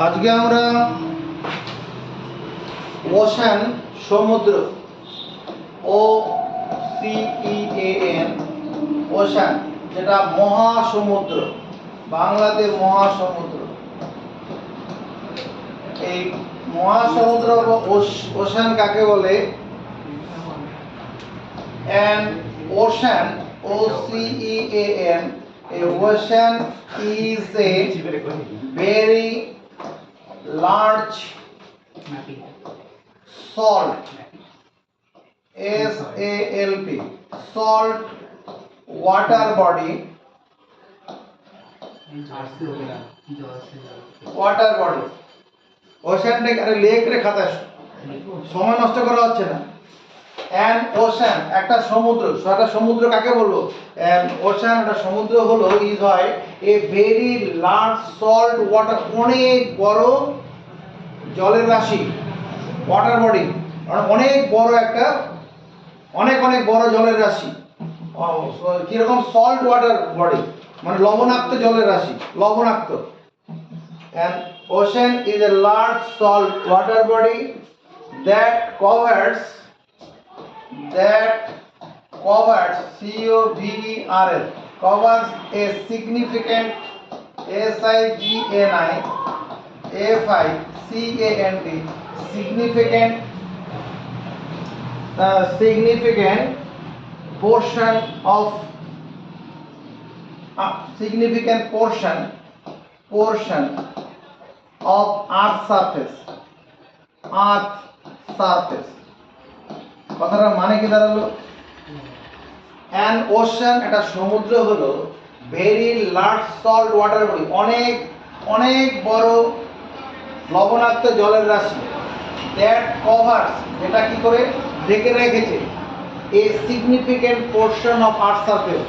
আজকে আমরা ওশান সমুদ্র ও CEAN ওশান যেটা মহাসমুদ্র, বাংলাতে মহাসমুদ্র। এই মহাসমুদ্র বা ওশান কাকে বলে? An ocean, OCEAN, a ocean is a very large salt, SALT, salt water body, ওশানটাকে আরে লেক রে খাতা সময় নষ্ট করা হচ্ছে না। অ্যান ওশান একটা সমুদ্র, একটা সমুদ্র কাকে বলবো? অ্যান ওশান একটা সমুদ্র হলো ইজ হয় a very large salt water, অনেক বড় জলের রাশি, ওয়াটার বডি, অনেক বড় একটা অনেক বড় জলের রাশি। কিরকম? সল্ট ওয়াটার বডি মানে লবণাক্ত জলের রাশি, লবণাক্ত। An ocean is a large salt water body that covers COVERS covers a significant significant portion of Earth's surface. কথাটার মানে কি দাঁড়ালো? অ্যান ওশান একটা সমুদ্র হলো very large salt water body, অনেক বড় লবণাক্ত জলের রাশি। দ্যাট কভার্স যেটা কি করে ঢেকে রেখেছে a significant portion of earth surface,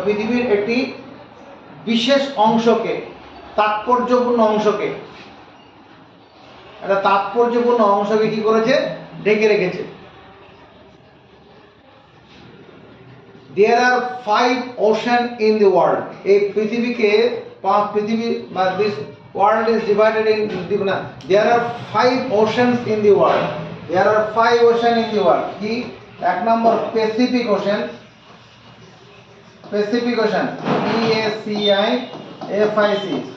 পৃথিবীর একটি বিশেষ অংশকে, তাৎপর্যপূর্ণ অংশকে, একটা তাৎপর্যপূর্ণ অংশকে কি করেছে? ঢেকে রেখেছে। There are 5 oceans in the world. এই পৃথিবীকে this world is divided in there are 5 oceans in the world. There are 5 oceans in the world. কি? এক নম্বর Pacific Ocean, PACIFIC,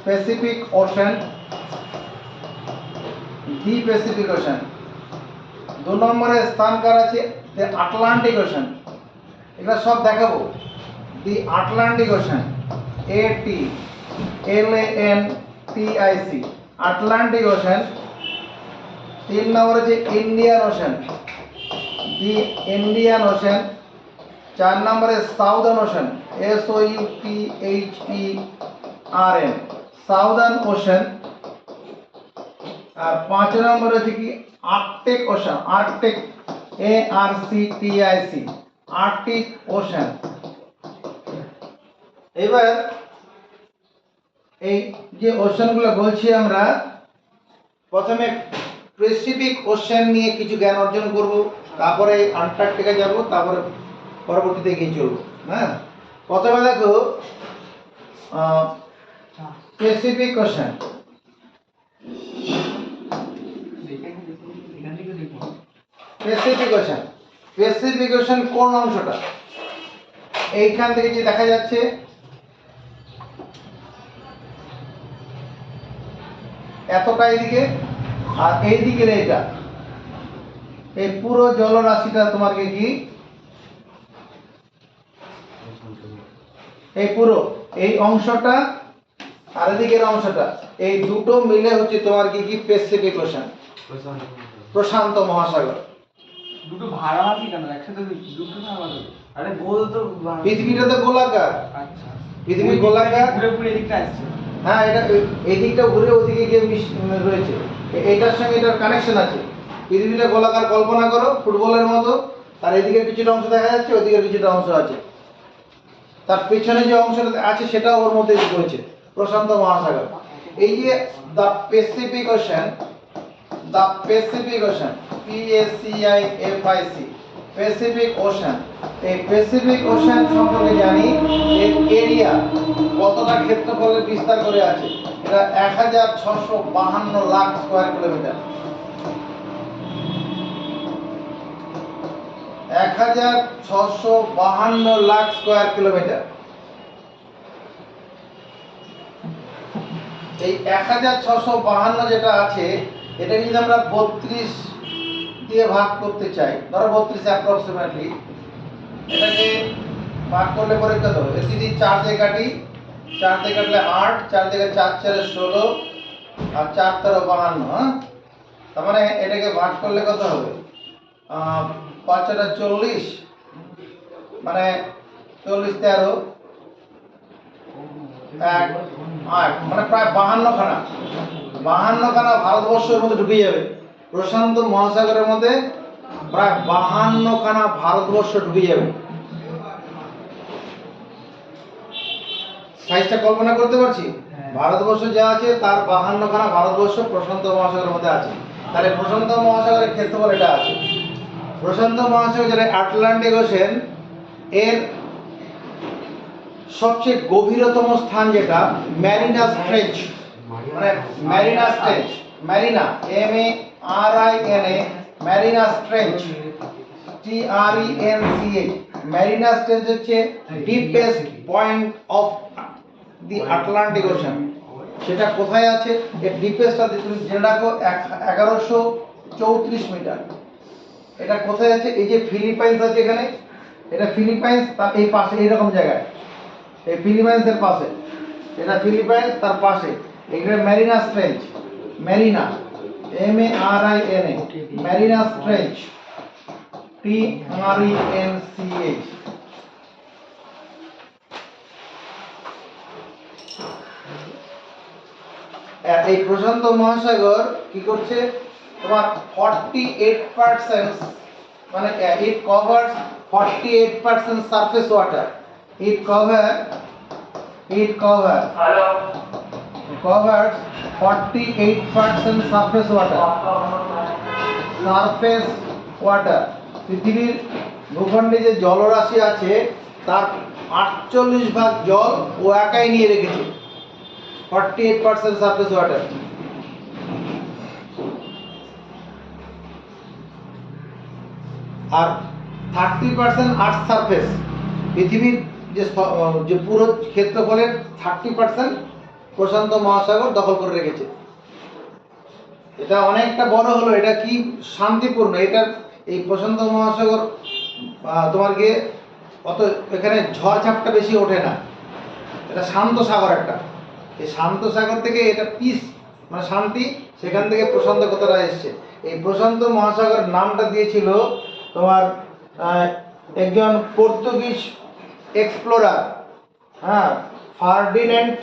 Pacific Ocean, the Pacific Ocean। 2 নম্বরে স্থান কার আছে the Atlantic Ocean, এগুলো সব দেখাবো। the Atlantic Ocean, ATLANTIC, Atlantic Ocean। 3 নম্বরে আছে Indian Ocean, the Indian Ocean। 4 নম্বরে Southern Ocean, SOUTHERN, Southern Ocean। আর 5 নম্বরে আছে কি Arctic ocean, Arctic, ARCTIC, Arctic ocean. এবার এই যে ওশানগুলো বলছি আমরা, প্রথমে প্যাসিফিক ওশান নিয়ে কিছু জ্ঞান অর্জন করব, তারপরে আন্টার্কটিকা যাব, তারপরে পরবর্তীতে এগিয়ে চলব। হ্যাঁ, প্রথমে দেখো প্যাসিফিক ওশান। প্যাসিফিক ওশান কোন অংশটা? এইখান থেকে যে দেখা যাচ্ছে এতটা এইদিকে, আর এইদিকে এইটা, এই পুরো জলরাশিটা তোমাকে কি এই পুরো এই অংশটা আর এদিকের অংশটা, এই দুটো মিলে হচ্ছে তোমার কি প্যাসিফিক ওশান, প্রশান্ত মহাসাগর। দুটো ভাড়ামাটি কেন একসাথে? দুটো না আমাদের, আরে গোল তো পৃথিবীটা তো গোলাকার। আচ্ছা, পৃথিবী গোলাকার, ঘুরে ঘুরে এদিকটা আসছে। হ্যাঁ, এটা এই দিকটা ঘুরে ওদিকে গিয়ে রয়েছে, এটার সঙ্গে এটার কানেকশন আছে। পৃথিবীটা গোলাকার কল্পনা করো, ফুটবলের মতো, তার এদিকে কিছুটা অংশ দেখা যাচ্ছে, ওদিকে কিছুটা অংশ আছে, তার পেছনে যে অংশটা আছে সেটাও ওর মধ্যে রয়েছে, প্রশান্ত মহাসাগর। এই যে the Pacific ocean, PACIFIC, Pacific ocean. এই প্যাসিফিক ওশান সম্পর্কে জানি এর এরিয়া কতটা ক্ষেত্রফলে বিস্তার করে আছে। এটা 1652 lakh square kilometre. 1652 lakh square kilometre. এই 1652 যেটা আছে এটাকে যদি আমরা 32 দিয়ে ভাগ করতে চাই, ধরো 32 অ্যাপ্রক্সিমেটলি, এটাকে ভাগ করলে পরে কত হবে? যদি 4 দিয়ে কাটি, 4 দিয়ে কাটলে 8, 4 থেকে 4 4 16 আর 4 13 52, হ্যাঁ? তার মানে এটাকে ভাগ করলে কত হবে? 5 40, মানে 40 13 1 8, মানে প্রায় 52 খানা। 52 খানা ভারতবর্ষের মধ্যে ঢুকে যাবে। প্রশান্ত মহাসাগরের মধ্যে প্রায় 52 খানা ভারতবর্ষ ঢুকে যাবে। সাইজটা কল্পনা করতে পারছি? ভারতবর্ষ যা আছে তার 52 খানা ভারতবর্ষ প্রশান্ত মহাসাগরের মধ্যে আছে। তাহলে প্রশান্ত মহাসাগরের ক্ষেত্রফল এটা আছে। প্রশান্ত মহাসাগর যেটা আটলান্টিক ওশেন, এর সবচেয়ে গভীরতম স্থান যেটা ম্যারিনা স্ট্রেচ, মানে Mariana trench, Mariana MARINA, Mariana trench, TRENCH, Mariana trench হচ্ছে deepest point of the Atlantic ocean. সেটা কোথায় আছে? এর ডিপেস্টটা তুমি জেনে রাখো 1134 মিটার। এটা কোথায় আছে? এই যে ফিলিপাইন্স আছে এখানে, এটা ফিলিপাইন্স, তার এই পাশে এইরকম জায়গায়, এই ফিলিপাইন্সের পাশে, এটা ফিলিপাইন্স তার পাশে এখানে Marina trench, Mariana MARINA, Mariana trench, TRENCH। এই প্রশান্ত মহাসাগর কি করছে? তোমার 48%, মানে it covers 48% surface water. It covers 48% surface water. Surface water, পৃথিবীর ভূখণ্ডে যে জলরাশি আছে তার 48 ভাগ জল ও একাই নিয়ে রেখেছে। 48% সারফেস ওয়াটার। আর 30% আর্থ সারফেস। পৃথিবীর যে পুরো ক্ষেত্রফলের 30% প্রশান্ত মহাসাগর দখল করে রেখেছে। এটা অনেকটা বড় হলো, এটা কি শান্তিপূর্ণ। এটা এই প্রশান্ত মহাসাগর তোমার গিয়ে অত এখানে ঝড়ঝাপটা বেশি ওঠে না। এটা শান্ত সাগর একটা। এই শান্ত সাগর থেকে এটা পিস, মানে শান্তি, সেখান থেকে প্রশান্ত কথাটা এসছে। এই প্রশান্ত মহাসাগর নামটা দিয়েছিল তোমার একজন পর্তুগিজ এক্সপ্লোরার, হ্যাঁ, Ferdinand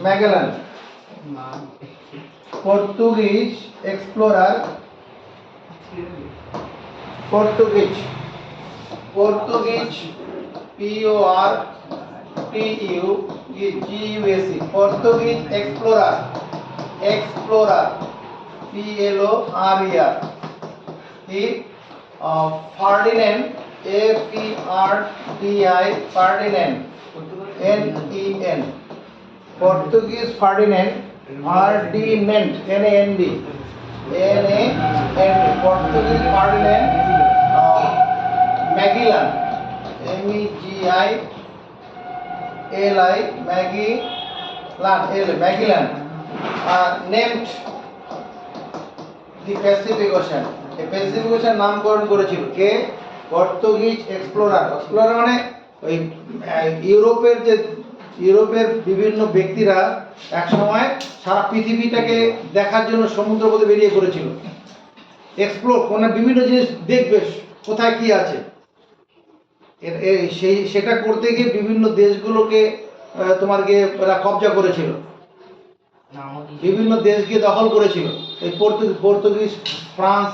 Magellan. Portuguese explorer, Portuguese PORTUGUESE, Portuguese explorer PLORER, কি Ferdinand Ferdinand NEN, Portuguese Ferdinand NAND, Portuguese Ferdinand Magellan Magellan named the Pacific Ocean. এই প্যাসিফিক ওশেন নামকরণ করেছিল কে? Portuguese explorer. এক্সপ্লোরার মানে ওই ইউরোপের বিভিন্ন ব্যক্তিরা এক সময় সারা পৃথিবীটাকে দেখার জন্য সমুদ্রপথে বেরিয়ে পড়েছিল। এক্সপ্লোর মানে বিভিন্ন জিনিস দেখবে, কোথায় কি আছে। সেটা করতে গিয়ে বিভিন্ন দেশগুলোকে তোমার গিয়ে ওরা কবজা করেছিল, বিভিন্ন দেশকে দখল করেছিল। এই পর্তুগিজ, ফ্রান্স,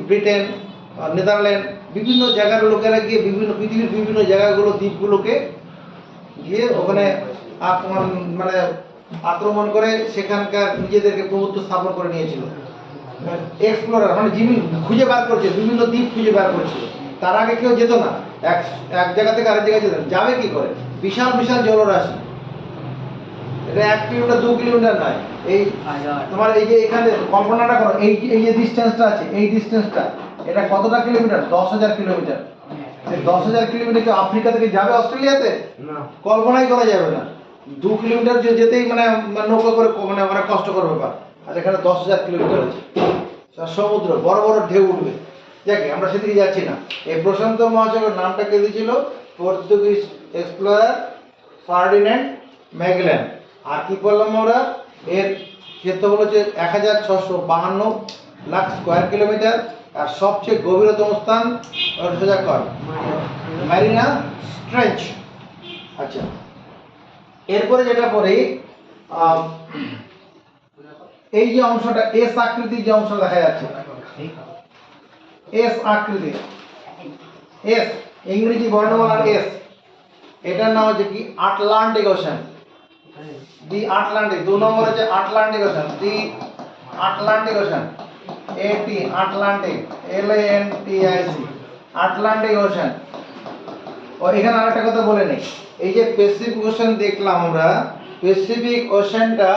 ব্রিটেন, নেদারল্যান্ড, বিভিন্ন জায়গার লোকেরা গিয়ে পৃথিবীর বিভিন্ন জায়গাগুলো, দ্বীপগুলোকে গিয়ে ওখানে মানে আক্রমণ করে সেখানকার নিজেদেরকে প্রভুত্ব স্থাপন করে নিয়েছিল। এক্সপ্লোরার মানে যিনি খুঁজে বার করছে, বিভিন্ন দ্বীপ খুঁজে বার করছিল। তার আগে কেউ যেত না, এক এক জায়গা থেকে আরেক জায়গায় যেত না। যাবে কি করে? বিশাল বিশাল জলরাশি, এটা 1 কিলোমিটার 2 কিলোমিটার নয়। এই তোমার এই যে এখানে কল্পনাটা করো, এই যে ডিস্টেন্সটা আছে, এই ডিস্টেন্সটা এটা কতটা কিলোমিটার? 10,000 কিলোমিটার। এই 10,000 কিলোমিটার কি আফ্রিকা থেকে যাবে অস্ট্রেলিয়াতে? না। কল্পনাই করা যাবে না। 2 কিলোমিটার যেতেই মানে নৌকা করে মানে অনেক কষ্টকর ব্যাপার। আর এখানে 10,000 কিলোমিটার আছে সমুদ্র, বড় বড় ঢেউ উঠবে। যাকে আমরা সেদিকে যাচ্ছি না। এই প্রশান্ত মহাসাগর নামটা কে দিয়েছিল? Portuguese explorer Ferdinand Magellan. আর কি বললাম আমরা? এর ক্ষেত্রফল হচ্ছে 1652 লাখ স্কোয়ার কিলোমিটার। আর সবচেয়ে গভীরতম স্থান সোজা কর মারিনা স্ট্রেঞ্চ। আচ্ছা, এরপরে যেটা পড়ি, এই যে অংশটা এস আকৃতির যে অংশ দেখা যাচ্ছে, এস আকৃতি, এস ইংরেজি বর্ণমালার এস, এটার নাম হচ্ছে কি? Atlantic ocean. দি আটলান্টিক। 2 নম্বর হচ্ছে আটলান্টিক ওশান, দি আটলান্টিক ওশান, এটি আটলান্টিক, LANTIC, আটলান্টিক ওশান। ও এখানে আরেকটা কথা বলে নেই, এই যে প্যাসিফিক ওশান দেখলাম আমরা, প্যাসিফিক ওশানটা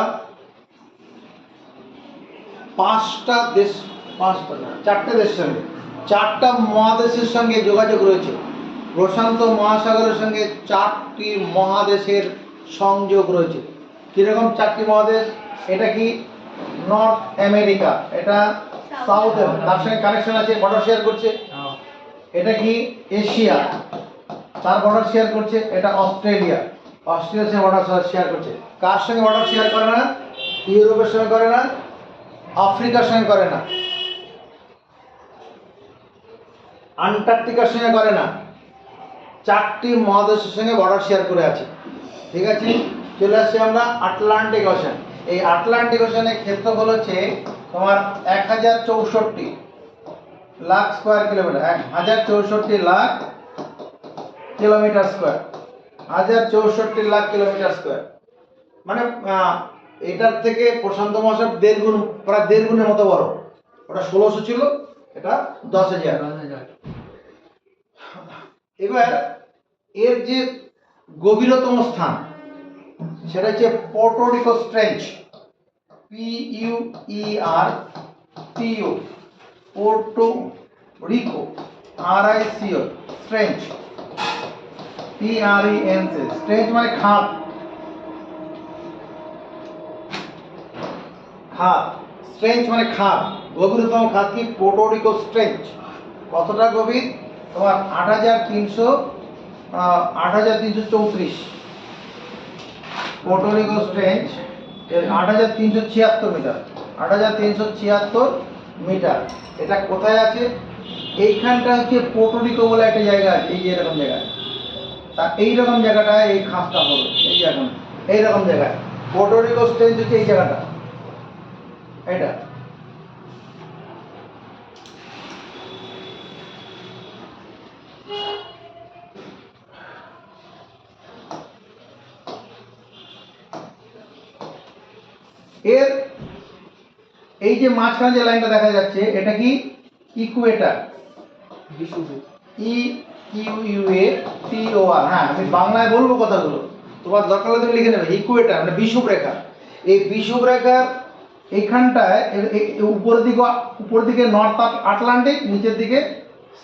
5টা দেশ, 5টা না 4টে দেশের সঙ্গে, 4টা মহাদেশের সঙ্গে যোগাযোগ রয়েছে। প্রশান্ত মহাসাগরের সঙ্গে 4টি মহাদেশের সংযোগ রয়েছে। কিরকম 4টি মহাদেশ? এটা কি? নর্থ আমেরিকা, এটা সাউথ, তার সঙ্গে কানেকশন আছে, বর্ডার শেয়ার করছে। এটা কি? এশিয়া, তার বর্ডার শেয়ার করছে। এটা অস্ট্রেলিয়া, অস্ট্রেলিয়ার সঙ্গে বর্ডার শেয়ার করছে। কার সঙ্গে বর্ডার শেয়ার করে না? ইউরোপের সঙ্গে করে না, আফ্রিকার সঙ্গে করে না, আন্টার্কটিকার সঙ্গে করে না। 4টি মহাদেশের সঙ্গে বর্ডার শেয়ার করে আছে। ঠিক আছে, চলে আসছি আমরা আটলান্টিক ওশান। এই আটলান্টিক ওশানের ক্ষেত্রফল হচ্ছে তোমার 1064 lakh square kilometre, 1064 lakh kilometre square, 1064 lakh kilometre square. মানে এটার থেকে প্রশান্ত মহাসাগর 1.5 গুণ, প্রায় 1.5 গুণের মতো বড়। ওটা 1600 ছিল, এটা 10,000। এবার এর যে গভীরতম স্থান সেটা হচ্ছে পোর্টোরিকো স্ট্রেঞ্চ, PUERTO, পোর্টোরিকো, RICO, স্ট্রেঞ্চ, TRENC। স্ট্রেঞ্চ মানে খাত, খাত, স্ট্রেঞ্চ মানে খাত। গভীরতম খাত কি? পোর্টোরিকো স্ট্রেঞ্চ। কতটা গভীর? তোমার 8,334। পোর্টোরিকো স্ট্রেঞ্চ 8,376 মিটার, 8,376 মিটার। এটা কোথায় আছে? এইখানটা হচ্ছে পোর্টোরিকো বলে একটা জায়গা আছে, এই যে এরকম জায়গায়। তা এইরকম জায়গাটায় এই খাসটা হলো, এই যে এখন এইরকম জায়গায় পোর্টোরিকো স্ট্রেঞ্চ হচ্ছে এই জায়গাটা, এটা। এর এই যে মাঝখানে যে লাইনটা দেখা যাচ্ছে, এটা কি? Equator, EQUATOR। হ্যাঁ, আমি বাংলায় বলবো কথাগুলো, তোমার দরকার হলে তুমি লিখে নেবে। ইকুয়েটার মানে বিষুব রেখা। এই বিষুব রেখার এইখানটায় উপর দিকে নর্থ আটলান্টিক, নিচের দিকে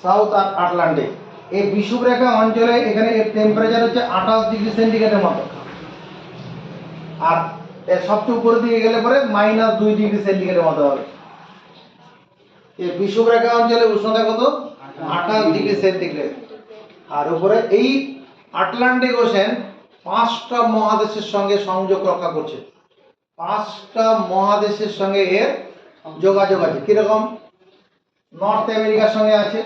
সাউথ আটলান্টিক। এই বিষুব রেখা অঞ্চলে এখানে এর টেম্পারেচার হচ্ছে 28 ডিগ্রি সেন্টিগ্রেডের মতো। আর এর সবচেয়ে উপরের দিকে গেলে পরে -2 ডিগ্রি সেন্টিগ্রেডের মতো হবে। এই বিষুব রেখা অঞ্চলে উষ্ণতা কত? 28 ডিগ্রি সেন্টিগ্রেড। আর উপরে এই আটলান্টিক ওশান 5টা মহাদেশের সঙ্গে সংযোগ রক্ষা করছে। 5টা মহাদেশের সঙ্গে এর যোগাযোগ আছে। কিরকম? নর্থ আমেরিকার সঙ্গে আছে,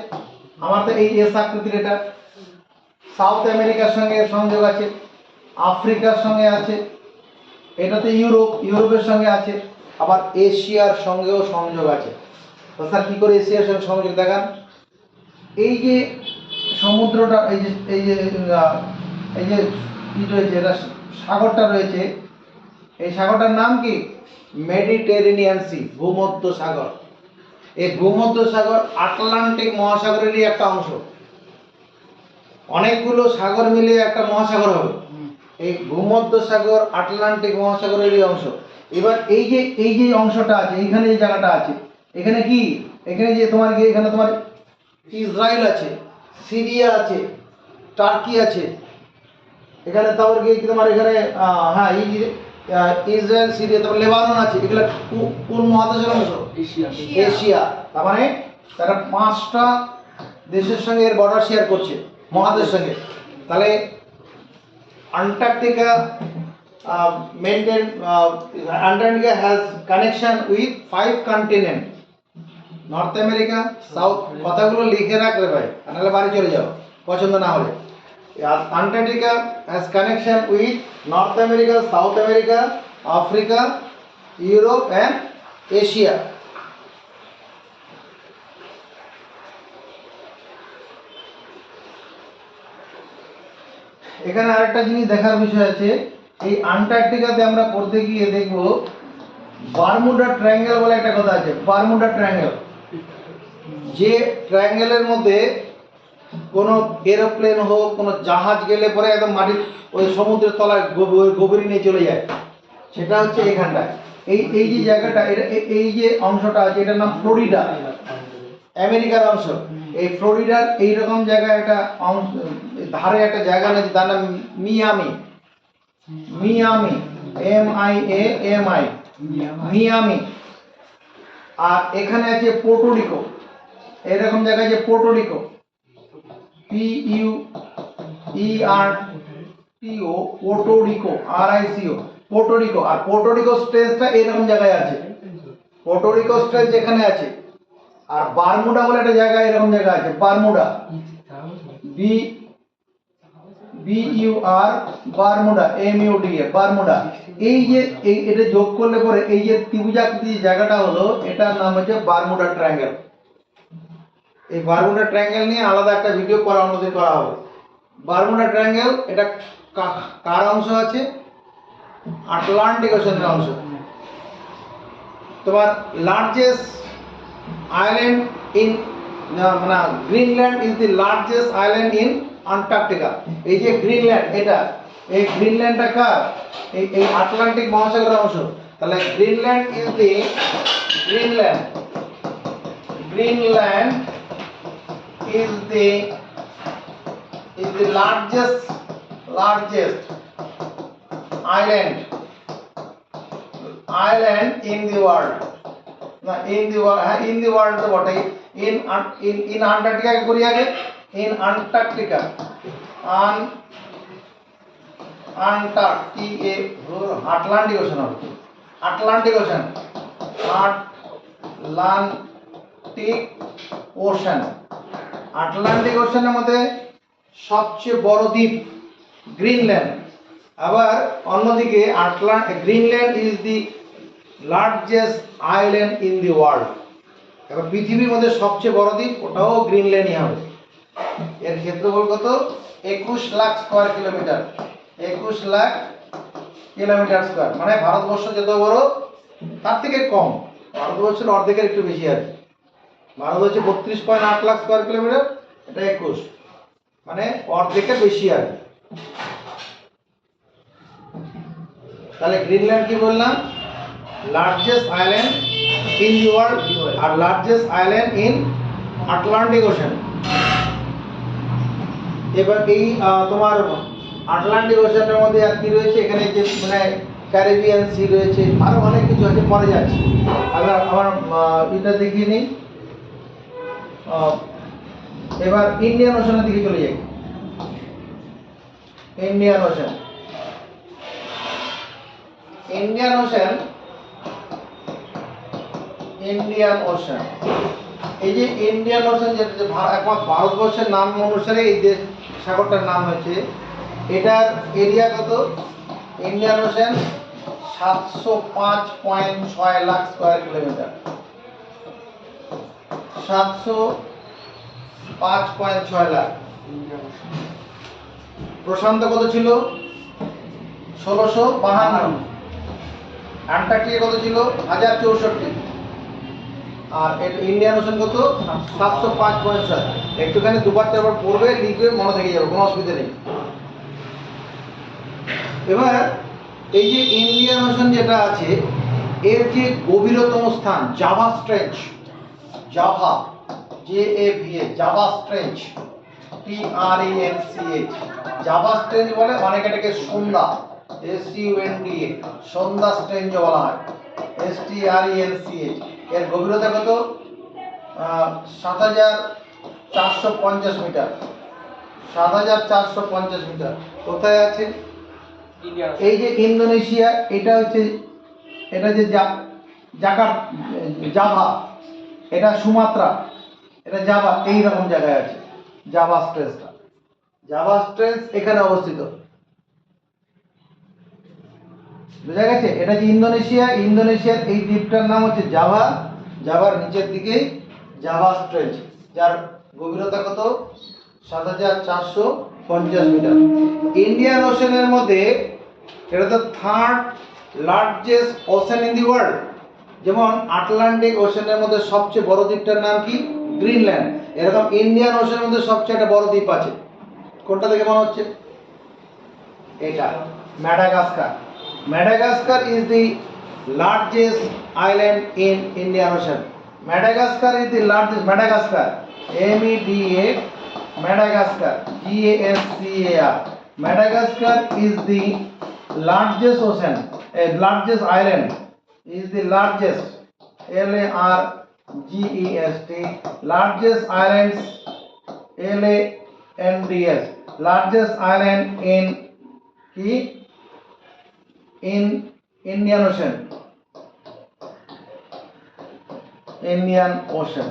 আমার তো এই এস আকৃতির এটা। সাউথ আমেরিকার সঙ্গে সংযোগ আছে, আফ্রিকার সঙ্গে আছে, এটাতে ইউরোপের সঙ্গে আছে, আবার এশিয়ার সঙ্গেও সংযোগ আছে। তো স্যার কী করে এশিয়ার সঙ্গে সংযোগ দেখান? এই যে সমুদ্রটা, এই যে কি রয়েছে, এটা সাগরটা রয়েছে, এই সাগরটার নাম কি? মেডিটেরেনিয়ান সি, ভূমধ্য সাগর। এই ভূমধ্য সাগর আটলান্টিক মহাসাগরেরই একটা অংশ। অনেকগুলো সাগর মিলে একটা মহাসাগর হবে। এই ভূমধ্য সাগর আটলান্টিক মহাসাগরেরই অংশ। এবার এই যে অংশটা আছে, এইখানে যে জায়গাটা আছে, এখানে কি, এখানে যে তোমার কি, এখানে তোমার ইসরায়েল আছে, সিরিয়া আছে, টার্কি আছে, এখানে তারপর কি তোমার এখানে হ্যাঁ এই যে ইসরায়েল, সিরিয়া, তারপর লেবানন আছে। এগুলো কোন মহাদেশের অংশ? এশিয়া। এশিয়া। তার মানে তারা 5টা দেশের সঙ্গে এর বর্ডার শেয়ার করছে, মহাদেশের সঙ্গে। তাহলে Antarctica Antarctica has connection with 5 continents. North America, south, কথাগুলো লিখে রাখলে ভাই, নাহলে বাড়ি চলে যাও পছন্দ না হলে। Antarctica has connection with North America, South America, Africa, Europe and Asia. এখানে আরেকটা জিনিস দেখার বিষয় আছে। এই আন্টার্কটিকাতে আমরা পড়তে গিয়ে দেখব বারমুডা ট্রায়াঙ্গেল বলে একটা কথা আছে। বারমুডা ট্রায়াঙ্গেল, যে ট্রায়াঙ্গেলের মধ্যে কোনো এরোপ্লেন হোক, কোনো জাহাজ গেলে পরে একদম মাটির ওই সমুদ্রের তলায় গভীরে নিয়ে চলে যায়, সেটা হচ্ছে এখানটায়। এই যে জায়গাটা, এটা এই যে অংশটা আছে, এটার নাম ফ্লোরিডা, আমেরিকার অংশ। এই ফ্লোরিডার এইরকম জায়গায় একটা অংশ, ধারে একটা জায়গা আছে, তার নাম মিয়ামি। Miami, MIAMI, Miami. আর এখানে আছে পোর্টোরিকো, এরকম জায়গায় যে পোর্টোরিকো, PUERTO, পোর্টোরিকো, RICO, পোর্টোরিকো। আর পোর্টোরিকো স্ট্রেচটা এরকম জায়গায় আছে, পোর্টোরিকো স্ট্রেচ যেখানে আছে। আর বারমুডা বলে একটা জায়গা, এরকম জায়গা আছে, Bermuda, BUR, Bermuda, MUDA, Bermuda. এই যে এটা যোগ করলে পরে এই যে ত্রিভুজাকৃতি জায়গাটা হলো, এটার নাম হচ্ছে বারমুডা ট্রায়াঙ্গেল। এই বারমুডা ট্রায়াঙ্গেল নিয়ে আলাদা একটা ভিডিও করা অন্যদিন করা হবে। বারমুডা ট্রায়াঙ্গেল এটা কার অংশ আছে? আটলান্টিক ওশানের অংশ। তোমার লার্জেস্ট আইল্যান্ড ইন মানে Greenland is the largest island in Antarctica. এই যে গ্রিনল্যান্ড, এটা এই গ্রিনল্যান্ডটা কার? এই আটলান্টিক মহাসাগরের অংশ। তাহলে Greenland is the Greenland is the largest island in the world. Now in the world তো বটেই, in Antarctica কে করি আগে, in Antarctica, Atlantic Ocean হবে, Atlantic Ocean, আটলান্টিক ওশানের মধ্যে সবচেয়ে বড় দ্বীপ গ্রিনল্যান্ড। আবার অন্যদিকে Greenland is the largest island in the world. এবার পৃথিবীর মধ্যে সবচেয়ে বড় দ্বীপ, ওটাও গ্রিনল্যান্ডই হবে। এর ক্ষেত্রফল কত? 21 lakh square kilometre, 21 lakh kilometre square. মানে ভারতবর্ষ যত বড় তার থেকে কম, ভারতবর্ষের অর্ধেকের একটু বেশি আছে। ভারত হচ্ছে 32.8 লাখ স্কয়ার কিলোমিটার, এটা 21, মানে অর্ধেকের বেশি আছে। তাহলে গ্রিনল্যান্ড কি বললাম? Largest island in the world আর largest island in Atlantic Ocean. এবার এই তোমার আটলান্টিক ওশানের মধ্যে আর কি রয়েছে? এখানে যে মানে ক্যারিবিয়ান সি রয়েছে, আরো অনেক কিছু আছে, পরে যাচ্ছে। আমার এটা দেখিয়ে নেই। এবার ইন্ডিয়ান ওশানের দিকে চলে যাই। Indian ocean, Indian ocean, Indian ocean. এই যে ইন্ডিয়ান ওশান, যেটা একমাত্র ভারতবর্ষের নাম অনুসারে এই দেশ সাগরটার নাম হয়েছে। এটার এরিয়া কত? Indian ocean 705.6 lakh square kilometre, 705.6 lakh. প্রশান্ত কত ছিল? 1652। অ্যান্টার্কটিকা কত ছিল 1064, আর ইন্ডিয়ান ওশান কত 705.7। একটুখানি দুবার চারবার পড়বে, লিখবে, মনে থেকে যাবে, কোনো অসুবিধা নেই। এবার এই যে ইন্ডিয়ান ওশান যেটা আছে, এর যে গভীরতম স্থান Java trench, Java JAVA, Java trench, TRENCH, Java trench বলে, অনেকে এটাকে সন্ধ্যা SUNDA, সন্ধ্যা স্ট্রেঞ্চ বলা হয়, STRENCH। এর গভীরতা কত 7450 মিটার, 7450 মিটার। কোথায় আছে? ইন্ডিয়া এই যে ইন্দোনেশিয়া, এটা হচ্ছে, এটা যে জাভা, এটা সুমাত্রা, এটা জাভা, এই রকম জায়গায় আছে জাভা স্ট্রেঞ্চটা। জাভা স্ট্রেঞ্চ এখানে অবস্থিত, বুঝা গেছে? এটা যে ইন্দোনেশিয়া, ইন্দোনেশিয়ার এই দ্বীপটার নাম হচ্ছে জাভা, জাভার নিচের দিকে জাভা স্ট্রেঞ্চ, যার গভীরতা কত 7450 মিটার। ইন্ডিয়ান ওশানের মধ্যে এটা তো third largest ocean in the world. যেমন আটলান্টিক ওশানের মধ্যে সবচেয়ে বড় দ্বীপটার নাম কি? গ্রিনল্যান্ড। এরকম ইন্ডিয়ান ওশানের মধ্যে সবচেয়ে একটা বড় দ্বীপ আছে, কোনটা দেখে মনে হচ্ছে? এটা Madagascar. Madagascar is the largest island in Indian Ocean. Madagascar is the largest. Madagascar, MEDA, Madagascar, GASCAR. Madagascar is the largest ocean, largest island. Is the largest, LARGEST, largest islands, LANDS, largest island in Indian Ocean. Indian Ocean.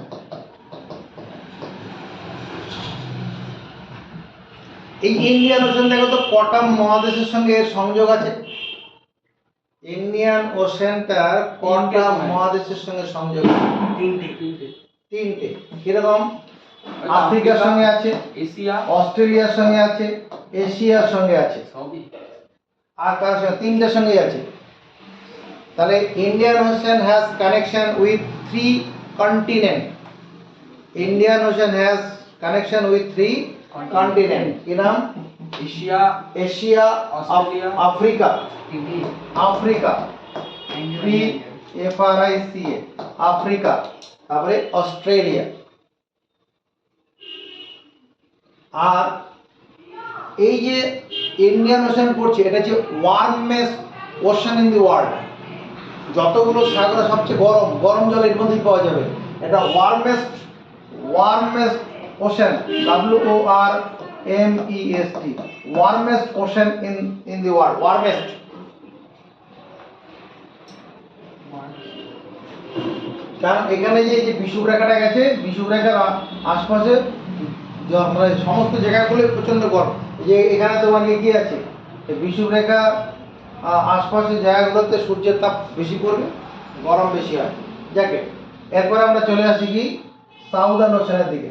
এই Indian ocean দেখো তো কটা মহাদেশের সঙ্গে এর সংযোগ আছে? Indian ওশানটার কটা মহাদেশের সঙ্গে সংযোগ আছে? তিনটে। কিরকম? আফ্রিকার সঙ্গে আছে, এশিয়া, অস্ট্রেলিয়ার সঙ্গে আছে, এশিয়ার সঙ্গে আছে, সবই। আর কার সঙ্গে? তিনটার সঙ্গে আছে। তাহলে Indian ocean has connection with 3 continent. Indian ocean has connection with 3 continent. কি নাম? Asia, Asia, Australia, Africa, India, Africa, AFRICA, Africa, তারপরে অস্ট্রেলিয়া। আর এই যে ইন্ডিয়ান ওশান পড়ছে, এটা হচ্ছে warmest ocean in the world. যতগুলো সাগর সবচেয়ে গরম, গরম জল এর মধ্যেই পাওয়া যাবে। এটা warmest ocean, WORMEST, warmest ocean in the world, warmest. কারণ এখানে যে বিষুবরেখাটা গেছে, বিষুবরেখার আশপাশে মানে সমস্ত জায়গাগুলো প্রচন্ড গরম। যে এখানে তোমার কি আছে, বিষুবরেখা আশপাশের জায়গাগুলোতে সূর্যের তাপ বেশি পড়বে, গরম বেশি হয়। যাকে এরপরে আমরা চলে আসি কি সাউদার্ন ওশানের দিকে।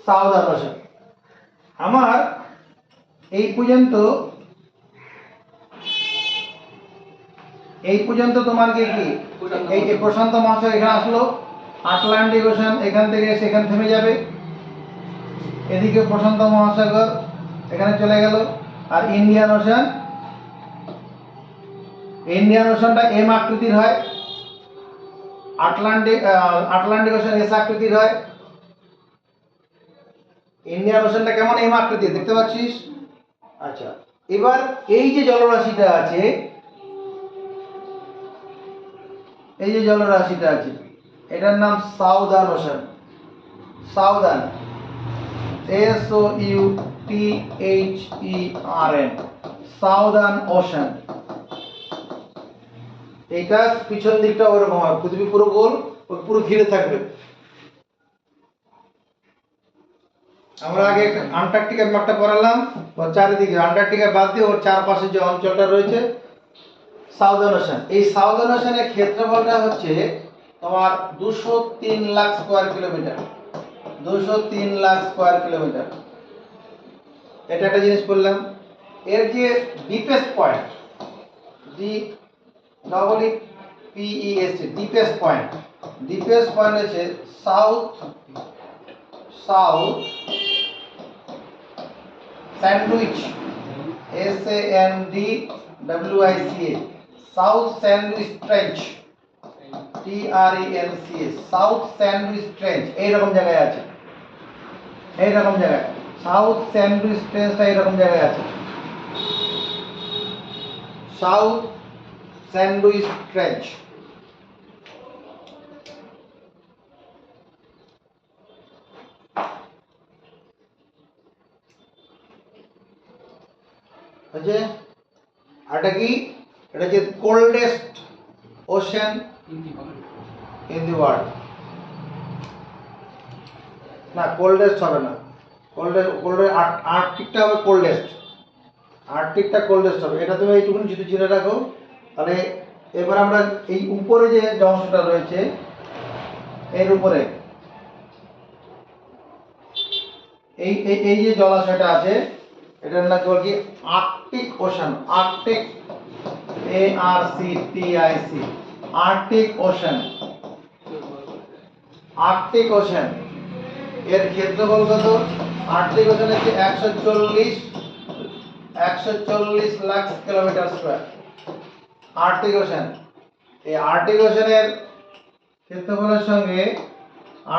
সাউদার্ন ওশান আমার এই পর্যন্ত তোমার কি এই যে প্রশান্ত মহাসাগর এখানে আসলো, আটলান্টিক ওশান এখান থেকে সেখানে থেমে যাবে, এদিকে প্রশান্ত মহাসাগর এখানে চলে গেল, আর ইন্ডিয়ান ওশানটা এম আকৃতির হয়, আটলান্টিক ওশান এস আকৃতির হয়। ইন্ডিয়ান ওশানটা কেমন? এম আকৃতির, দেখতে পাচ্ছিস? আচ্ছা, এবার এই যে জলরাশিটা আছে, এটার নাম southern ocean. Southern, SOUTHERN, southern ocean. এইটা পিছন দিকটা ওরকম হয়, পৃথিবী পুরো গোল, পুরো ঘিরে থাকবে। আমরা আগে আন্টার্কটিকার ম্যাপটা পড়ালাম, ওর চারিদিকে আন্টার্কটিকা বাদ দিয়ে ওর চারপাশে যে অঞ্চলটা রয়েছে সাউদার্ন ওশান। এই সাউদার্ন ওশানের ক্ষেত্রফলটা হচ্ছে তোমার 203 lakh square kilometre. 203 lakh square kilometre. এটা একটা জিনিস বললাম। এর যে deepest point, D double E P E S T, deepest point হচ্ছে south Sandwich, SANDWICA, south Sandwich trench, TRENCH, south Sandwich trench এইরকম জায়গায় আছে, এইরকম জায়গায় সাউথ স্যান্ডউইচ ট্রেঞ্চটা এইরকম জায়গায় আছে, সাউথ স্যান্ডউইচ ট্রেঞ্চ। হচ্ছে এটা কি, এটা হচ্ছে coldest ocean in the world. না, কোল্ডেস্ট হবে না, আর্কটিকটা হবে কোল্ডেস্ট, আর্কটিকটা কোল্ডেস্ট হবে। এটা তুমি এইটুকুনি যদি জেনে রাখো তাহলে এবার আমরা এই উপরে যে অংশটা রয়েছে এর উপরে এই এই এই যে জলাশয়টা আছে এটার নাম কি Arctic ocean, Arctic, ARCTIC, Arctic ocean, Arctic ocean. এর ক্ষেত্রফল কত? আর্কটিক ওশান হচ্ছে 140 lakh kilometre square, Arctic ocean. এই আর্কটিক ওশানের ক্ষেত্রফলের সঙ্গে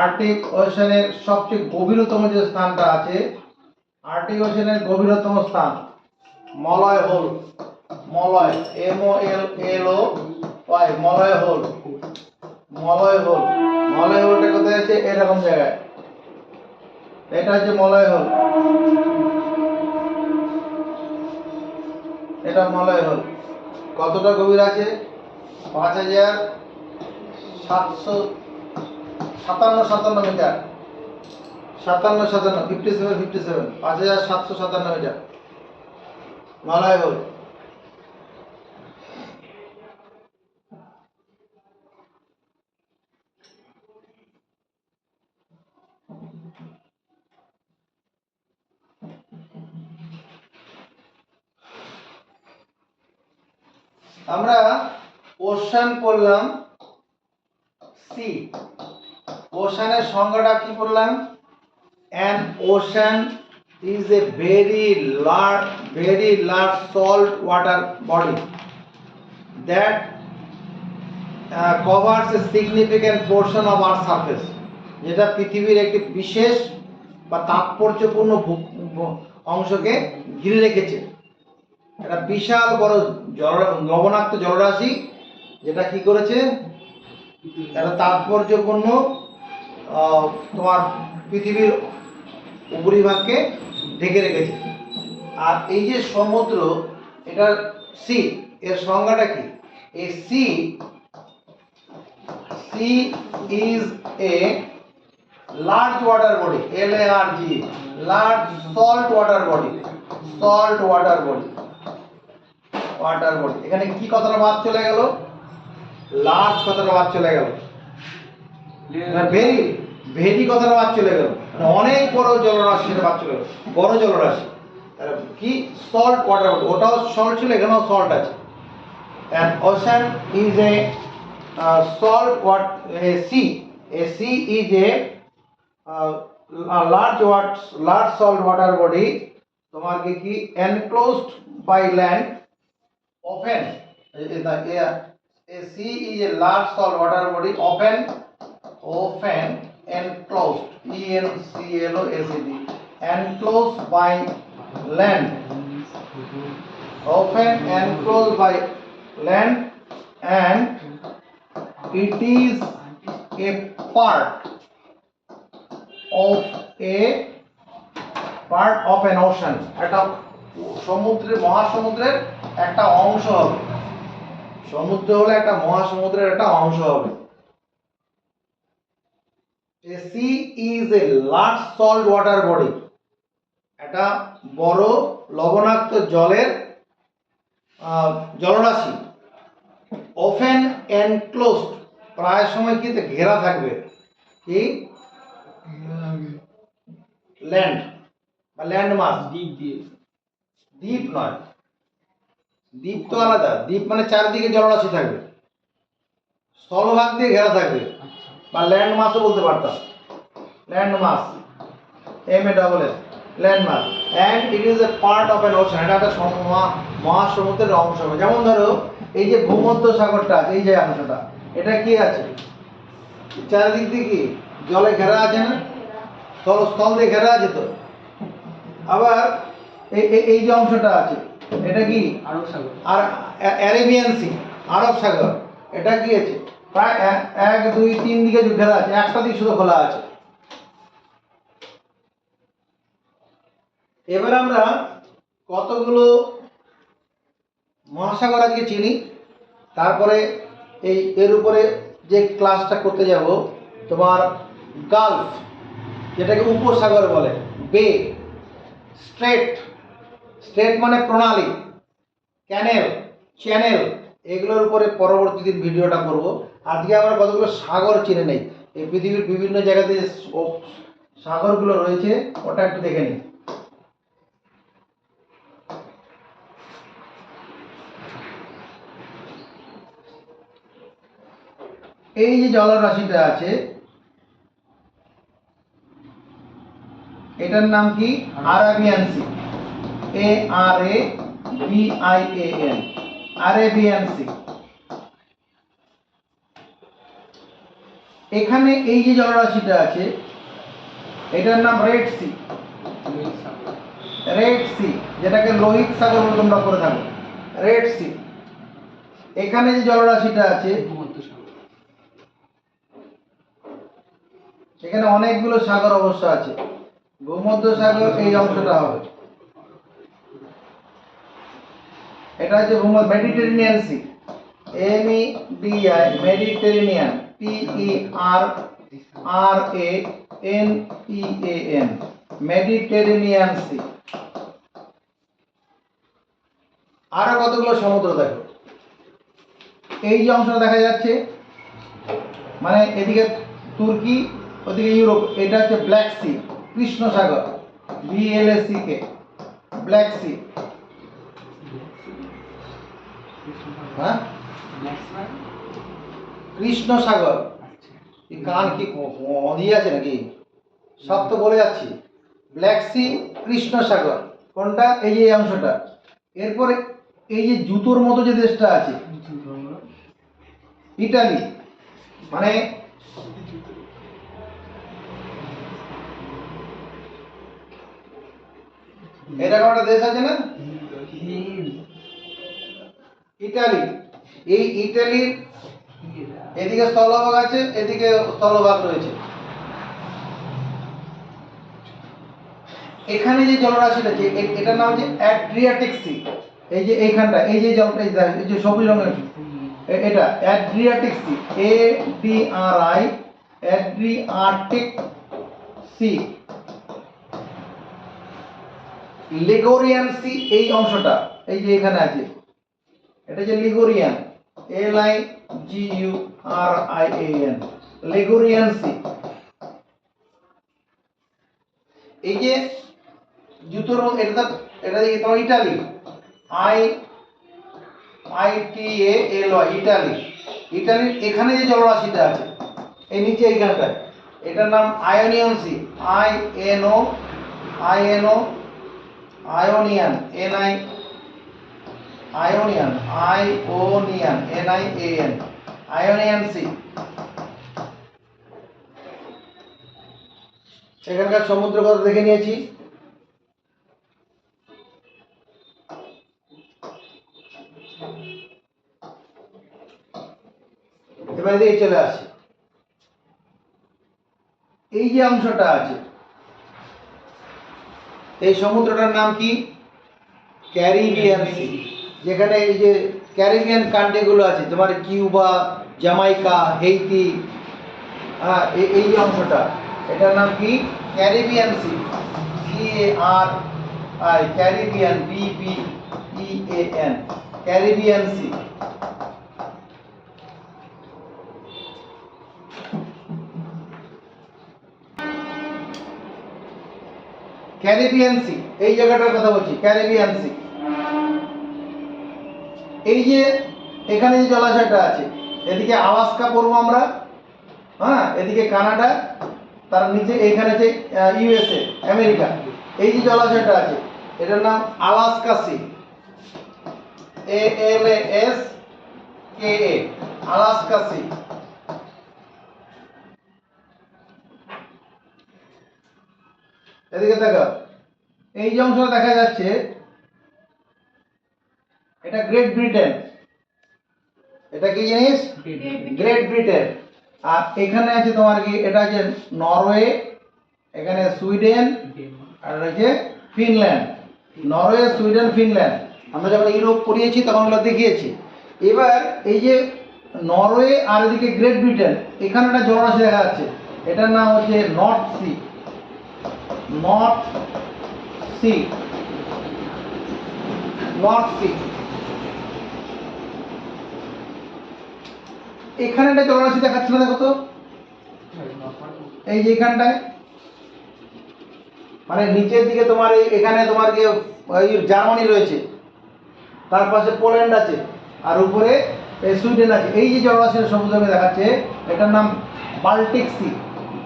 আর্কটিক ওশানের সবচেয়ে গভীরতম যে স্থানটা আছে, আর্কটিক ওশানের গভীরতম স্থান Molloy hole, Molloy, MOLLOY, Molloy hole, Molloy hole. Molloy হোলটা কোথায় আছে? এরকম জায়গায়, এটা হচ্ছে মলয় হোল, এটা মলয় হোল। কতটা গভীর আছে? 5757 মিটার, 5757 মিটার মলয় হোল। আমরা ওশান পড়লাম, সি, ওশানের সংজ্ঞাটা কি পড়লাম? An ocean is a very large salt water body that covers a significant portion of our surface, যেটা পৃথিবীর একটি বিশেষ বা তাৎপর্যপূর্ণ অংশকে ঘিরে রেখেছে। একটা বিশাল বড় লবণাক্ত জলরাশি যেটা কি করেছে, একটা তাৎপর্যপূর্ণ তোমার পৃথিবীর উপরিভাগকে ঢেকে রেখেছে। আর এই যে সমুদ্র, এটা সি, এর সংজ্ঞাটা কি? এই sea is a large water body, LARG, large salt water body, salt water body, water body. এখানে কি কথাটা বাদ চলে গেল? লার্জ কথাটা বাদ চলে গেল, ভেরি ভেরি কথাটা বাদ চলে গেল, মানে অনেক বড় জলরাশি সেটা বাদ চলে গেল, বড় জলরাশি। কি? সল্ট ওয়াটার বডি, ওটাও সল্ট ছিল, এখানেও সল্ট আছে। An ocean is a salt water, a sea is a large salt water body, তোমার কি enclosed by land, often a sea is a large salt water body often enclosed, ENCLOSED, enclosed by land, often enclosed by land, and it is a part of an ocean, একটা সমুদ্রের, মহাসমুদ্রের একটা অংশ হবে। সমুদ্র হলো একটা মহাসমুদ্রের একটা অংশ হবে। A sea is a large salt water body, একটা বড় লবণাক্ত জলের জলরাশি। often enclosed, প্রায় সময় কি ঘেরা থাকবে, কি ল্যান্ড বা ল্যান্ড মাস, দ্বীপ নয়, দ্বীপ তো আলাদা। দ্বীপ মানে চারিদিকে জলরাশি থাকবে, স্থলভাগ দিয়ে ঘেরা থাকবে, আচ্ছা বা ল্যান্ড মাসও বলতে পারতাম। Land mass, MASS, land mass, and it is a part of an ocean. এটা একটা মহাসমুদ্রের অংশ। যেমন ধরো এই যে ভূমধ্য সাগরটা আছে, এই যে অংশটা, এটা কি আছে? চারিদিক দিয়ে কি জলে ঘেরা আছে না? স্থল দিয়ে ঘেরা আছে তো। আবার এই যে অংশটা আছে, এটা কি? আরব সাগর। আর অ্যারেবিয়ান সি, আরব সাগর, এটা কি আছে? প্রায় 1 2 3 দিকে ঘেরা আছে, একটা দিক শুধু খোলা আছে। এবার আমরা কতগুলো মহাসাগর আজকে চিনি, তারপরে এর উপরে যে ক্লাসটা করতে যাব, তোমার গালফ, যেটাকে উপসাগর বলে, বে, স্ট্রেট, স্ট্রেট মানে প্রণালী, ক্যানেল, চ্যানেল, এগুলোর উপরে পরবর্তী দিন ভিডিওটা করব। আজকে আমরা কতগুলো সাগর চিনে নেই, এই পৃথিবীর বিভিন্ন জায়গাতে যে সাগরগুলো রয়েছে ওটা একটু দেখে নিই। এই যে জলরাশিটা আছে, এটার নাম কি? Arabian Sea, ARABIAN, Arabian Sea. এখানে এই যে জলরাশিটা আছে, এটার নাম রেড সি, লোহিত সাগর। রেড সি, যেটাকে লোহিত সাগর বলে তোমরা করে থাকো, রেড সি। এখানে যে জলরাশিটা আছে, ভূমধ্য সাগর। এখানে অনেকগুলো সাগর অবশ্য আছে। ভূমধ্য সাগর এই অংশটা হবে, এটা হচ্ছে Mediterranean C, MEDI, Mediterranean, TERRANEAN, Mediterranean C. আরো কতগুলো সমুদ্র দেখো, এই যে অংশটা দেখা যাচ্ছে, মানে এদিকে তুর্কি, ওদিকে ইউরোপ, এটা হচ্ছে ব্ল্যাক সি, কৃষ্ণ সাগর, BLACK, ব্ল্যাক সি। হ্যাঁ, কৃষ্ণ সাগর। এই কান কি অধিয়ে আছে নাকি? সব তো বলে যাচ্ছি। ব্ল্যাক সি, কৃষ্ণ সাগর, কোনটা? এই যে এই অংশটা। এরপরে এই যে জুতোর মতো যে দেশটা আছে, ইটালি, মানে এরকম একটা দেশ আছে না, ইটালি। এই ইটালির এদিকে স্থলভাগ আছে, এদিকে স্থলভাগ রয়েছে। এখানে যে জলরাশিটা আছে, এটার নাম হচ্ছে অ্যাড্রিয়াটিক সি। এই যে এইখানটা, এই যে জলটা, এই যে সবুজ রঙের, এটা Adriatic sea, ADRI, Adriatic sea. Ligurian sea, এই অংশটা, এই যে এখানে আছে, এটা যে লিগোরিয়ান, LIGURIAN, লিগোরিয়ান সি। এই যে জুতোর মধ্যে, এটা দেখি তোমার ইটালি, ITALY, ইটালি। ইটালির এখানে যে জলরাশিটা আছে, এই নিচে এইখানটায়, এটার নাম Ionian Sea, Ionian, NIAN, Ionian Sea. এখানকার সমুদ্র কথা দেখে নিয়েছি। এবার দিয়ে চলে আসি, এই যে অংশটা আছে, এই সমুদ্রটার নাম কি? Caribbean Sea. যেখানে এই যে ক্যারিবিয়ান কান্ট্রিগুলো আছে, তোমার কিউবা, জামাইকা, হেইতি, এই যে অংশটা, এটার নাম কি? Caribbean Sea, CARI, Caribbean, BBEAN, Caribbean Sea. Caribbean Sea, এই জায়গাটার কথা বলছি, ক্যারিবিয়ান সি। এই যে এখানে যে জলাশয়টা আছে, এদিকে আলাস্কা পড়বো আমরা, হ্যাঁ, এদিকে কানাডা, তার নিচে এইখানে যে ইউএসএ, আমেরিকা। এই যে জলাশয়টা আছে এটার নাম Alaska Sea, ALASKA, Alaska Sea. এদিকে দেখো, এই যে অংশটা দেখা যাচ্ছে এটা গ্রেট ব্রিটেন। এটা কি জিনিস? Great Britain. আর এখানে আছে তোমার কি, এটা আছে নরওয়ে, এখানে সুইডেন, আর রয়েছে ফিনল্যান্ড। নরওয়ে, সুইডেন, ফিনল্যান্ড আমরা যখন ইউরোপ পড়িয়েছি তখন ওগুলো দেখিয়েছি। এবার এই যে নরওয়ে আর এদিকে গ্রেট ব্রিটেন, এখানে একটা জলরাশি দেখা যাচ্ছে, এটার নাম হচ্ছে North Sea. North Sea, North Sea. এখানে একটা জলরাশি দেখাচ্ছে না, দেখো তো, এই যে এখানটায়, মানে নিচের দিকে তোমার এখানে তোমার কি জার্মানি রয়েছে, তার পাশে পোল্যান্ড আছে, আর উপরে সুইডেন আছে। এই যে জলরাশির সমুদ্র দেখাচ্ছে এটার নাম Baltic Sea,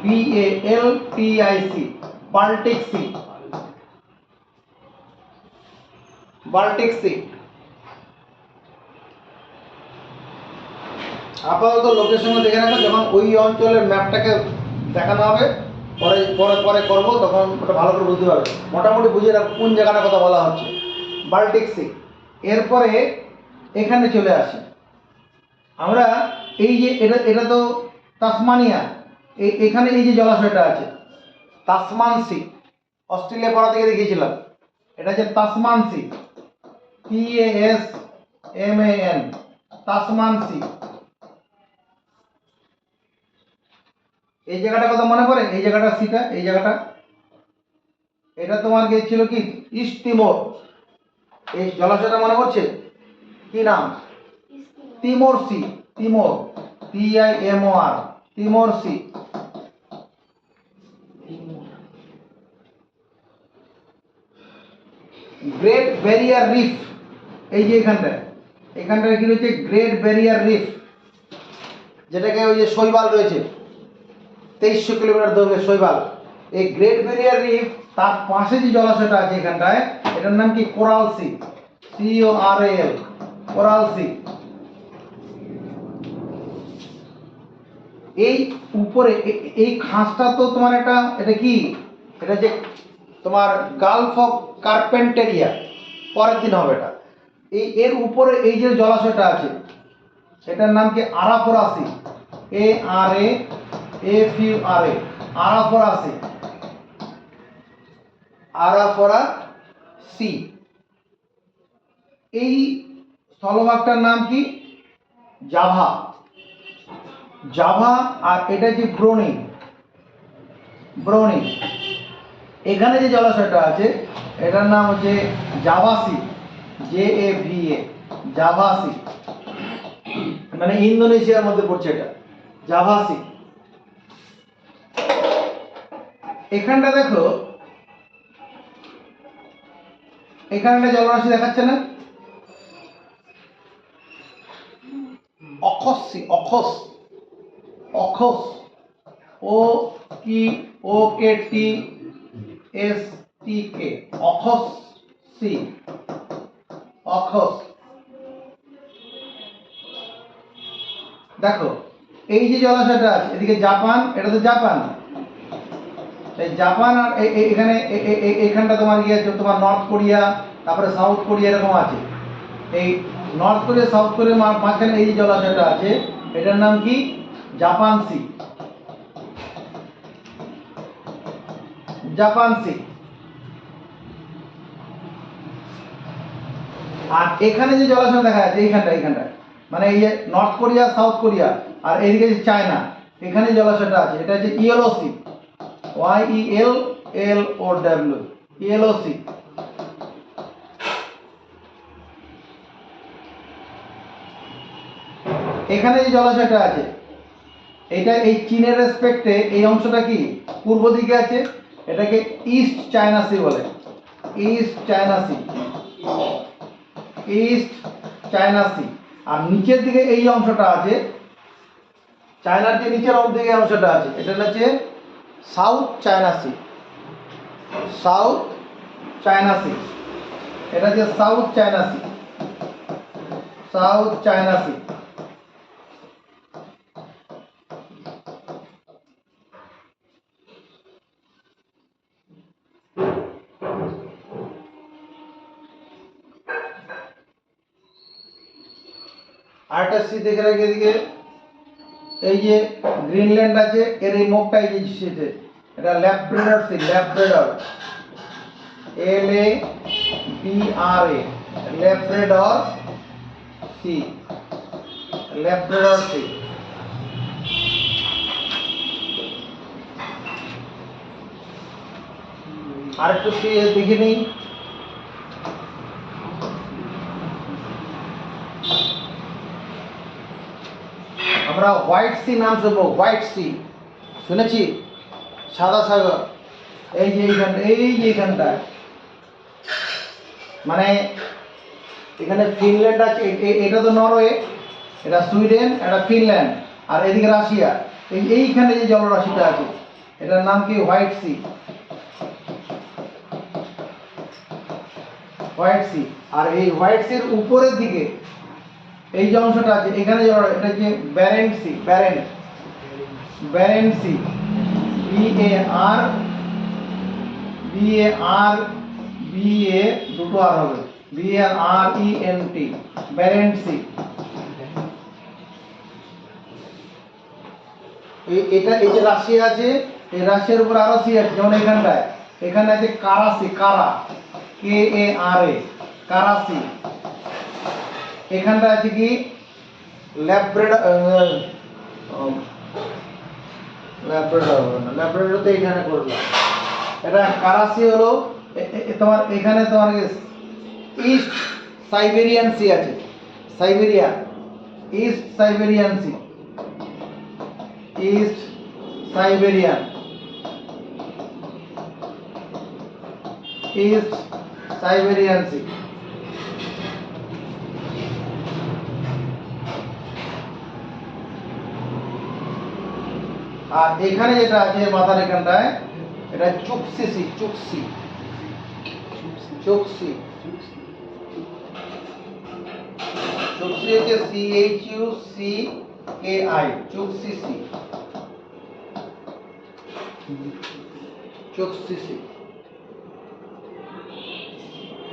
BALTIC, Baltic Sea, Baltic Sea. আপাতত লোকেশন দেখে রাখো, যখন ওই অঞ্চলের ম্যাপটাকে দেখানো হবে পরে পরে পরে করবো, তখন ওটা ভালো করে বুঝতে পারবে, মোটামুটি বুঝে রাখো কোন জায়গাটার কথা বলা হচ্ছে, বাল্টিক সি। এরপরে এখানে চলে আসে আমরা, এই যে এটা তো তাসমানিয়া, এখানে এই যে জলাশয়টা আছে তাসমান সি, অস্ট্রেলিয়া পড়া থেকে দেখিয়েছিলাম, এটা হচ্ছে Tasman Sea, TASMAN, Tasman Sea. এই জায়গাটা কথা মনে পড়ে, এই জায়গাটা সিটা, এই জায়গাটা, এটা তোমার গিয়েছিল কি ইস্ট তিমোর। এই জলাশয়টা মনে পড়ছে কি নাম? Timor Sea, Timor, TIMOR, Timor Sea. Great Barrier Reef, এই যে এখানটায় কি রয়েছে? গ্রেট ব্যারিয়ার রিফ, যেটাকে ওই যে শৈবাল রয়েছে 2300 কিলোমিটার দৈর্ঘ্যের শৈবাল। এই গ্রেট ব্যারিয়ার রিফ, তার পাশে যে জলাশয়টা আছে এখানটায়, এটার নাম কি Coral Sea, CORAL, Coral Sea. এই উপরে এই খাঁজটা তো তোমার একটা, এটা কি, এটা যে তোমার গালফ অফ কার্পেন্টেরিয়া, পরের দিন হবে এটা। এর উপরে এই যে জলাশয়টা আছে এটার নাম কি আরাফোরা সি, ARAFURA, আরাফোরা সি, আরাফোরা সি। এই স্থলভাগটার নাম কি? Java, Java. আর এটা যে ব্রোনি, ব্রোনি। এখানে যে জলাশয়টা আছে এটার নাম হচ্ছে Java Sea, JAVA, Java Sea, মানে ইন্দোনেশিয়ার মধ্যে পড়ছে এটা, জাভা সি। এখানটা দেখো, এখানে একটা জলরাশি দেখাচ্ছে না, অখস সি, অখস, অখস, OKTSTK, অখস সি, অখস। দেখো এই যে জলাশয়টা আছে এদিকে জাপান, এটা তো জাপান, এই জাপান আর এখানে এইখানটা তোমার গিয়ে তোমার নর্থ কোরিয়া, তারপরে সাউথ কোরিয়া এরকম আছে। এই নর্থ কোরিয়া সাউথ কোরিয়ার মাঝখানে এই যে জলাশয়টা আছে এটার নাম কি? Japan sea, Japan sea. আর এখানে যে জলাশয় দেখা যাচ্ছে এইখানটায়, মানে এই যে নর্থ কোরিয়া সাউথ কোরিয়া আর এইদিকে যে চায়না, এখানে জলাশয়টা আছে এটা হচ্ছে yellow sea, YELLOW, yellow sea. এখানে যে জলাশয়টা আছে এটা এই চীনের রেসপেক্টে এই অংশটা কি পূর্ব দিকে আছে, এটাকে ইস্ট চায়না সি বলে, east China sea, east China sea. আর নিচের দিকে এই যে অংশটা আছে, চায়নার যে নিচের দিকে অংশটা আছে, এটা হচ্ছে South China Sea. South China Sea, এটা হচ্ছে South China Sea. South China Sea. আরেকটা সি দেখে রাখি এদিকে, এই যে গ্রিনল্যান্ড আছে, এর এই মুখটা এই যে সিতে, এটা Labrador Sea. Labrador, LABRA, Labrador Sea. Labrador Sea. আরেকটু সি দেখে নিই। আমরা হোয়াইট সি নাম শুনবো, হোয়াইট সি শুনেছি, সাদা সাগর। এই যে এইখানটা মানে এখানে ফিনল্যান্ড আছে, এটা তো নরওয়ে, এটা সুইডেন, এটা ফিনল্যান্ড, আর এদিকে রাশিয়া। এইখানে যে জলরাশিটা আছে, এটার নাম কি? White sea. White sea. আর এই হোয়াইট সির উপরের দিকে এই যে অংশটা আছে, এখানে এটা যে ব্যারেন্ট সি। ব্যারেন্ট, ব্যারেন্ট সি। BAR দুটো আর হবে, BARENT, ব্যারেন্ট সি। এটা এই যে রাশিয়া আছে, এই রাশিয়ার উপর আরো সি আছে, যেমন এখানটায়, এখানে আছে কারাসি। কারা, KARA, কারাসি। এখানটা আছে কি? ল্যাব্রাডর। ল্যাব্রাডর তো এখানে করলাম। এটা কারাসি হলো তোমার, এখানে তোমার ইস্ট সাইবেরিয়ান সি আছে। Siberia, east Siberian sea. East Siberian, east Siberian sea. আর এখানে যেটা আছে মাথার এখানটায়, এটা চুক্সি সি। চুক্সি, চুক্সি, চুক্সি হচ্ছে CHUCKI, চুক্সি সি। চুক্সি সি।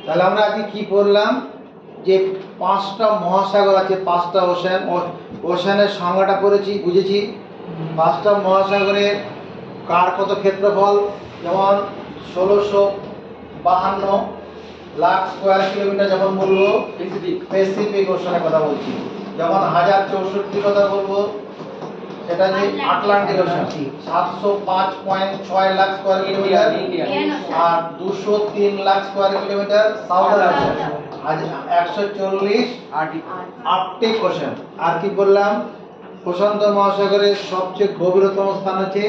তাহলে আমরা আজকে কি পড়লাম? যে 5টা মহাসাগর আছে, 5টা ওশান, ওশানের সংজ্ঞাটা পড়েছি, বুঝেছি। 5টা মহাসাগরের কার কত ক্ষেত্রফল, যেমন 1652 লাখ স্কোয়ার কিলোমিটার যখন বলবো, প্যাসিফিক ওশানের কথা বলছি। যখন 1064 কথা বলবো, সেটা যে Atlantic ocean. 705.6 lakh square kilometre. আর 203 lakh square kilometre southern ocean. 140 Arctic ocean. আর কি বললাম? প্রশান্ত মহাসাগরের সবচেয়ে গভীরতম স্থান হচ্ছে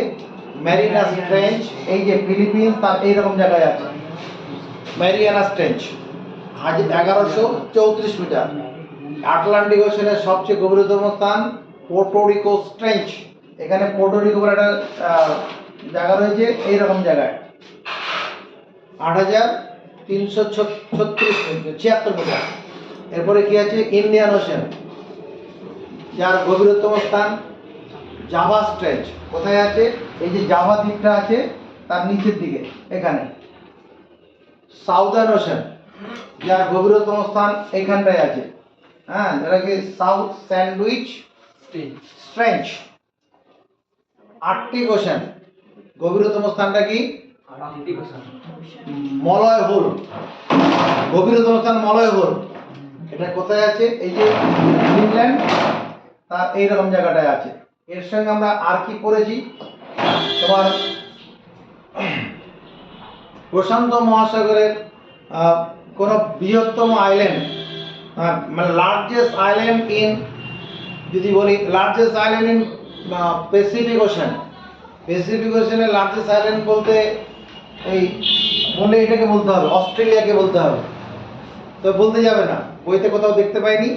ম্যারিয়ানাস ট্রেঞ্চ। এই যে ফিলিপিন্স, তার এইরকম জায়গায় আছে ম্যারিয়ানাস ট্রেঞ্চ, 1134 মিটার। আটলান্টিক ওশানের সবচেয়ে গভীরতম স্থান পোর্টোরিকো ট্রেঞ্চ। এখানে পোর্টোরিকো বলে একটা জায়গা রয়েছে, এইরকম জায়গায় 8376 মিটার। এরপরে কি আছে? ইন্ডিয়ান ওশান, যার গভীরতম স্থান জাভা স্ট্রেচ। কোথায় আছে? এই যে জাভা দ্বীপটা আছে, তার নিচের দিকে এখানে। সাউদার্ন ওশান, যার গভীরতম স্থান এইখানটায় আছে, হ্যাঁ, যেটাকে সাউথ স্যান্ডউইচ স্ট্রেঞ্চ। আর্কটিক ওশান, গভীরতম স্থানটা কি? মলয় হোল, গভীরতম স্থান মলয় হোল। এটা কোথায় আছে? এই যে গ্রিনল্যান্ড, তার এইরকম জায়গাটায় আছে। এর সঙ্গে আমরা আর কি পড়েছি? তোমার প্রশান্ত মহাসাগরের কোন বৃহত্তম আইল্যান্ড, মানে লার্জেস্ট আইল্যান্ড ইন, যদি বলি largest island in Pacific ocean. Pacific ওশানের লার্জেস্ট আইল্যান্ড বলতে এই বলে এটাকে বলতে হবে, অস্ট্রেলিয়াকে বলতে হবে, তো বলতে যাবে না। বইতে কোথাও দেখতে পাইনি।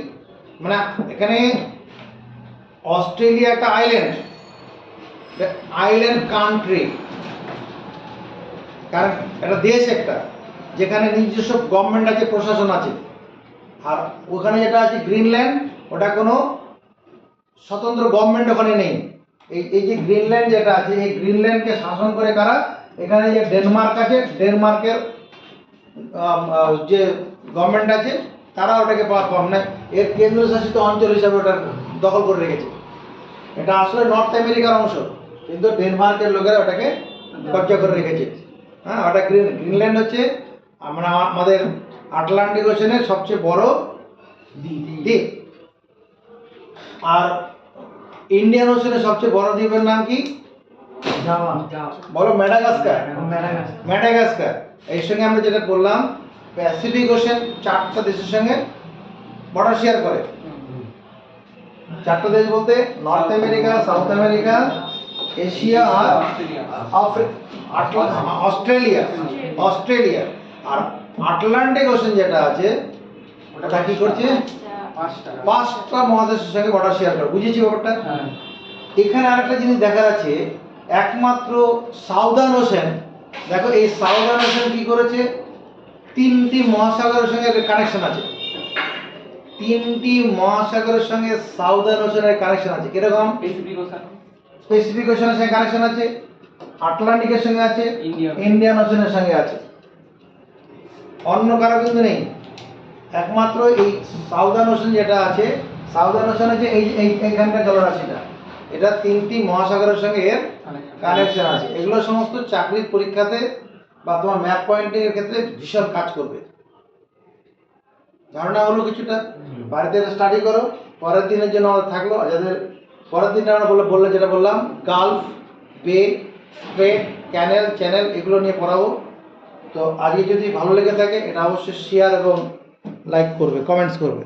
মানে এখানে অস্ট্রেলিয়া একটা আইল্যান্ড কান্ট্রি, কারণ একটা দেশ একটা, যেখানে নিজস্ব গভর্নমেন্ট আছে, প্রশাসন আছে। আর ওখানে যেটা আছে গ্রিনল্যান্ড, ওটা কোনো স্বতন্ত্র গভর্নমেন্ট ওখানে নেই। এই যে গ্রিনল্যান্ড যেটা আছে, এই গ্রিনল্যান্ডকে শাসন করে কারা? এখানে যে ডেনমার্ক আছে, ডেনমার্কের যে গভর্নমেন্ট আছে তারা ওটাকে মানে এর কেন্দ্রশাসিত অঞ্চল হিসাবে ওটা দখল করে রেখেছে। এটা আসলে নর্থ আমেরিকার অংশ, কিন্তু ডেনমার্কের লোকেরা ওটাকে কবজা করে রেখেছে। হ্যাঁ, ওটা গ্রিনল্যান্ড হচ্ছে আমাদের আটলান্টিক ওশানের সবচেয়ে বড় দ্বীপ। আর ইন্ডিয়ান ওশানের সবচেয়ে বড় দ্বীপের নাম কি? বলো। ম্যাডাগাস্কার। ম্যাডাগাস্কার। এর সঙ্গে আমরা যেটা বললাম, প্যাসিফিক ওশান 4টা দেশের সঙ্গে বর্ডার শেয়ার করে। 4টা দেশ বলতে North America, South America, Asia আর অস্ট্রেলিয়া। অস্ট্রেলিয়া আর আটলান্টিক ওশান যেটা আছে ওটা কি করছে? 5টা মহাদেশের সঙ্গে বর্ডার শেয়ার করে। বুঝেছি ব্যাপারটা? এখানে আরেকটা জিনিস দেখা যাচ্ছে, একমাত্র সাউদার্ন ওশান, দেখো এই সাউদার্ন ওশান কি করেছে? 3টি মহাসাগরের সঙ্গে কানেকশন আছে। 3টি মহাসাগরের সঙ্গে সাউদার্ন ওশানের কানেকশন আছে। কিরকম? প্যাসিফিক ওশানের সঙ্গে কানেকশন আছে, আটলান্টিকের সঙ্গে আছে, ইন্ডিয়ান ওশানের সঙ্গে আছে। অন্য কারো কিন্তু নেই। একমাত্র এই সাউদার্ন ওশান যেটা আছে, সাউদার্ন ওশানে যে এইখানকার জলরাশিটা, এটা 3টি মহাসাগরের সঙ্গে এর কানেকশন আছে। এগুলো সমস্ত চাকরির পরীক্ষাতে বা তোমার ম্যাপ পয়েন্টিং এর ক্ষেত্রে ভীষণ কাজ করবে। ধারণা হলো কিছুটা? বাড়িতে স্টাডি করো। পরের দিনের জন্য আমাদের থাকলো, যাদের পরের দিনটা আমরা বললে যেটা বললাম, গালফ, বে, স্ট্রেট, ক্যানেল, চ্যানেল, এগুলো নিয়ে পড়াবো। তো আজকে যদি ভালো লেগে থাকে এটা অবশ্যই শেয়ার এবং লাইক করবে, কমেন্টস করবে।